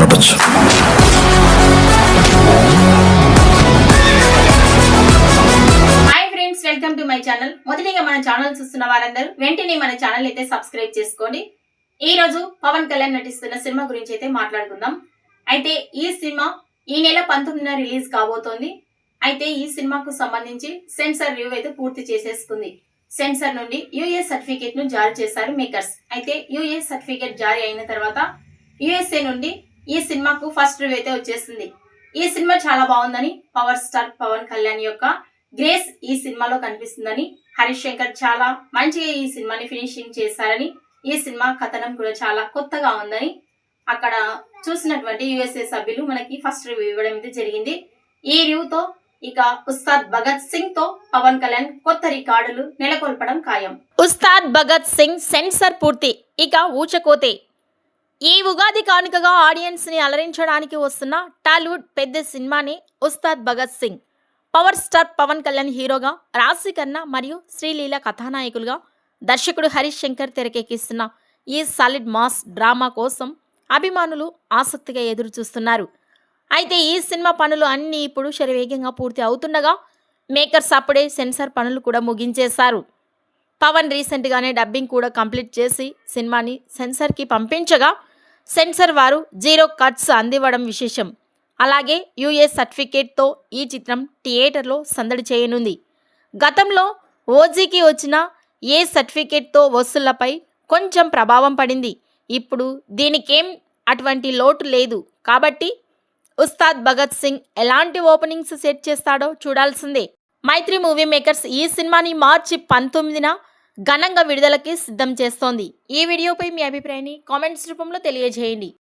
నడపచ్చు. Welcome to my channel. మొదటిగా మన channel చూస్తున్న వారందరూ వెంటనే మన ఛానల్ అయితే సబ్స్క్రైబ్ చేసుకోండి. ఈ రోజు పవన్ కళ్యాణ్ నటిస్తున్న సినిమా గురించి అయితే మాట్లాడుకుందాం. అయితే ఈ సినిమా ఈ నెల 19న రిలీజ్ కాబోతోంది. అయితే ఈ సినిమాకు సంబంధించి సెన్సార్ రివ్యూ అయితే పూర్తి చేసేసుకుంది. సెన్సార్ నుండి యుఎస్ సర్టిఫికేట్ ను జారీ చేశారు మేకర్స్. అయితే యుఎస్ సర్టిఫికేట్ జారీ అయిన తర్వాత యుఎస్ఏ నుండి ఈ సినిమాకు ఫస్ట్ రివ్యూ అయితే వచ్చేసింది. ఈ సినిమా చాలా బాగుందని, పవర్ స్టార్ పవన్ కళ్యాణ్ యొక్క గ్రేస్ ఈ సినిమాలో కనిపిస్తుందని, హరీష్ శంకర్ చాలా మంచిగా ఈ సినిమాని ఫినిషింగ్ చేశారని, ఈ సినిమా కథనం కూడా చాలా కొత్తగా ఉందని అక్కడ చూసినటువంటి యుఎస్ఏ సభ్యులు మనకి ఫస్ట్ రివ్యూ ఇవ్వడం అయితే జరిగింది. ఈ రివ్యూతో ఇక ఉస్తాద్ భగత్ సింగ్ తో పవన్ కళ్యాణ్ కొత్త రికార్డులు నెలకొల్పడం ఖాయం. ఉస్తాద్ భగత్ సింగ్ సెన్సార్ పూర్తి, ఇక ఊచకోతే. ఈ ఉగాది కానుకగా ఆడియన్స్ ని అలరించడానికి వస్తున్న టాలీవుడ్ పెద్ద సినిమాని ఉస్తాద్ భగత్ సింగ్. పవర్ స్టార్ పవన్ కళ్యాణ్ హీరోగా, రాశి ఖన్నా మరియు శ్రీలీల కథానాయకులుగా, దర్శకుడు హరీష్ శంకర్ తెరకెక్కిస్తున్న ఈ సాలిడ్ మాస్ డ్రామా కోసం అభిమానులు ఆసక్తిగా ఎదురు చూస్తున్నారు. అయితే ఈ సినిమా పనులు అన్నీ ఇప్పుడు శరవేగంగా పూర్తి అవుతుండగా మేకర్స్ అప్పుడే సెన్సార్ పనులు కూడా ముగించేశారు. పవన్ రీసెంట్గానే డబ్బింగ్ కూడా కంప్లీట్ చేసి సినిమాని సెన్సార్కి పంపించగా సెన్సార్ వారు 0 కట్స్ అందివ్వడం విశేషం. అలాగే యుఎస్ సర్టిఫికేట్తో ఈ చిత్రం థియేటర్లో సందడి చేయనుంది. గతంలో ఓజీకి వచ్చిన ఏ సర్టిఫికేట్తో వసూళ్లపై కొంచెం ప్రభావం పడింది. ఇప్పుడు దీనికేం అటువంటి లోటు లేదు. కాబట్టి ఉస్తాద్ భగత్ సింగ్ ఎలాంటి ఓపెనింగ్స్ సెట్ చేస్తాడో చూడాల్సిందే. మైత్రి మూవీ మేకర్స్ ఈ సినిమాని మార్చి 19న ఘనంగా విడుదలకి సిద్ధం చేస్తోంది. ఈ వీడియోపై మీ అభిప్రాయాన్ని కామెంట్స్ రూపంలో తెలియజేయండి.